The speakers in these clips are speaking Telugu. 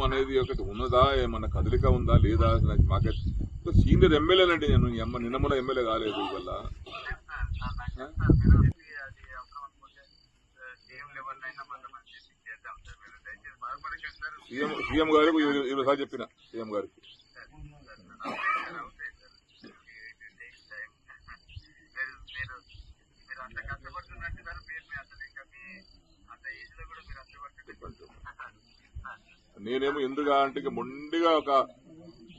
అనేది ఒకటి ఉన్నదా, ఏమన్నా కదలిక ఉందా లేదా మాకైతే సీనియర్ ఎమ్మెల్యేనండి. నేను నిన్నమల ఎమ్మెల్యే కాలేదు వల్ల సీఎం గారికి ఈరోజు చెప్పిన సీఎం గారికి నేనేమో ఎందుగా అంటే మొండిగా ఒక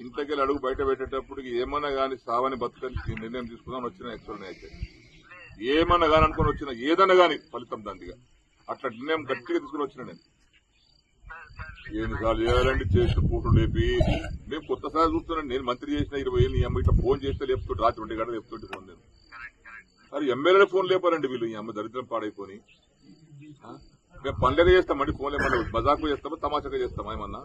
ఇంతకెళ్ళి అడుగు బయట పెట్టేటప్పుడు ఏమన్నా కానీ సావని బతుకని నిర్ణయం తీసుకుందామని వచ్చిన యాక్చువల్ అయితే ఏమన్నా కానీ అనుకుని వచ్చిన ఏదన్నా కానీ ఫలితం దాందిగా అట్లా నిర్ణయం గట్టిగా తీసుకుని వచ్చిన నేను. ఎన్నిసార్లు చేయాలండి చేసిన పూటలు లేపి మేము కొత్తసారి చూస్తున్నాను. నేను మంత్రి చేసిన 20 ఏళ్ళు ఈ అమ్మ ఇట్లా ఫోన్ చేస్తే లేపుతుంటే రాత్రి 1 గంట లేపుతుంటే ఫోన్ నేను మరి ఎమ్మెల్యేనే ఫోన్ లేపారండి వీళ్ళు. ఈ అమ్మ దరిద్రం పాడైపోయి మేము పనులుగా చేస్తామండి. ఫోన్ లేపండి మజాకు చేస్తామా తమాషాగా చేస్తామా ఏమన్నా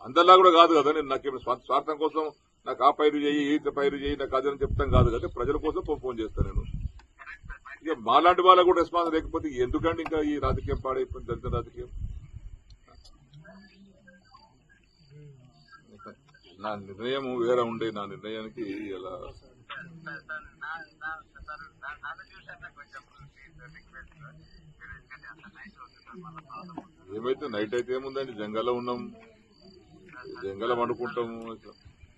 అందరిలా కూడా కాదు కదా. నేను నాకేమైనా స్వార్థం కోసం నాకు ఆ పైరు చేయి ఈ పైరు చేయి నాకు అదని చెప్తాం కాదు కదా. ప్రజల కోసం ఫోన్ చేస్తాను నేను. ఇక మాలాంటి వాళ్ళకు కూడా రెస్పాన్స్ లేకపోతే ఎందుకండి ఇంకా ఈ రాజకీయం పాడైపోయింది దరిద్ర రాజకీయం. నా నిర్ణయం వేరే ఉండే. నా నిర్ణయానికి ఇలా ఏమైతే నైట్ అయితే ఏముందండి జంగల్లో ఉన్నాం, జంగల వండుకుంటాము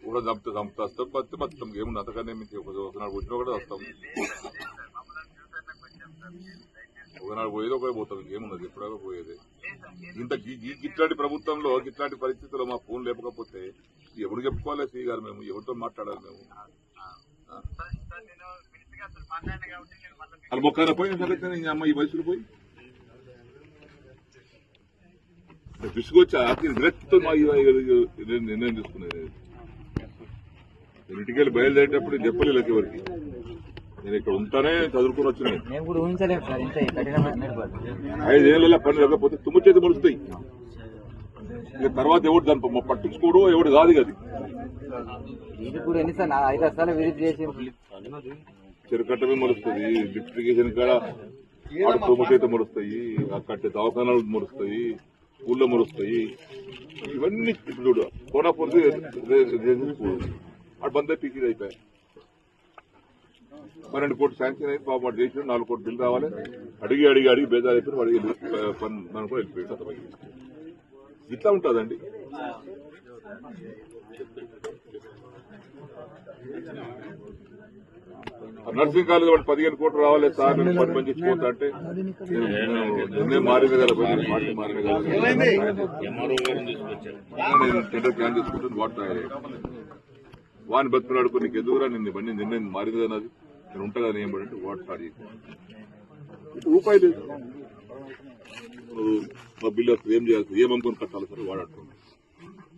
కూడా చంపుతా వస్తాం బతి మొత్తం ఏముంది అంతకన్నా మీకు ఒకనాడు వచ్చినా కూడా వస్తాం. ఒకనాడు పోయేది ఒకటే పోతాం ఇంకేమున్నది ఎప్పుడో పోయేది. ఇంత ఇట్లాంటి ప్రభుత్వంలో ఇట్లాంటి పరిస్థితుల్లో మా ఫోన్ లేకపోతే ఎవరు చెప్పుకోవాలి శ్రీ గారు, మేము ఎవరితో మాట్లాడాలి మేము. అది మొక్కన పోయి అమ్మ ఈ వయసులో పోయి విసుగొచ్చా విరక్తితో నిర్ణయం తీసుకునేది. నేను ఇంటికెళ్ళి బయలుదేరేటప్పుడు చెప్పలేదు ఎవరికి. నేను ఇక్కడ ఉంటానే చదువుకుని వచ్చిన 5 ఏళ్ళ పని లేకపోతే తుమ్ము చేతి మొలుస్తాయి. ఇక తర్వాత ఎవడు దాన్ని పట్టించుకోడు ఎవడు కాదు అది. చెరుకట్ట మీద మొలుస్తుంది, లిఫ్టిగేషన్ కాడ ఆడ తుమ్ము చేతి మొలుస్తాయి, కట్టే దవాఖానాలు మొలుస్తాయి, ఊళ్ళో మొలుస్తాయి. ఇవన్నీ చూడు కోనాపూర్తి అటు బంద్ పీకిది అయిపోయాయి. 12 కోట్లు శాంక్షన్ అయింది పాపం వాడు చేసిన 4 కోట్లు బిల్లు రావాలి. అడిగి బేజారు అయిపోయి వాడికి మనం కూడా వెళ్ళిపోయాడు. ఇట్లా ఉంటుందండి. నర్సింగ్ కాలేజ్ వాడు 15 కోట్లు రావాలి సార్ పని పనిచేసిపోతా అంటే నిర్ణయం మారింది కదా, పార్టీ మారింది కదా. నేను టెండర్ క్యాన్ చేసుకుంటాను వాడిని బతుకులాడుకో నీకు ఎదుగురా నిన్ను ఇవన్నీ నిర్ణయం మారింది కదా అది నేను ఉంటా కదా ఏం పడంటే వాడు స్టార్ట్ చేసి రూపాయి లేదు మా బిల్లు వస్తుంది ఏం చేయాల్సి ఏమనుకొని కట్టాలి సార్ వాడు అంటున్నాను.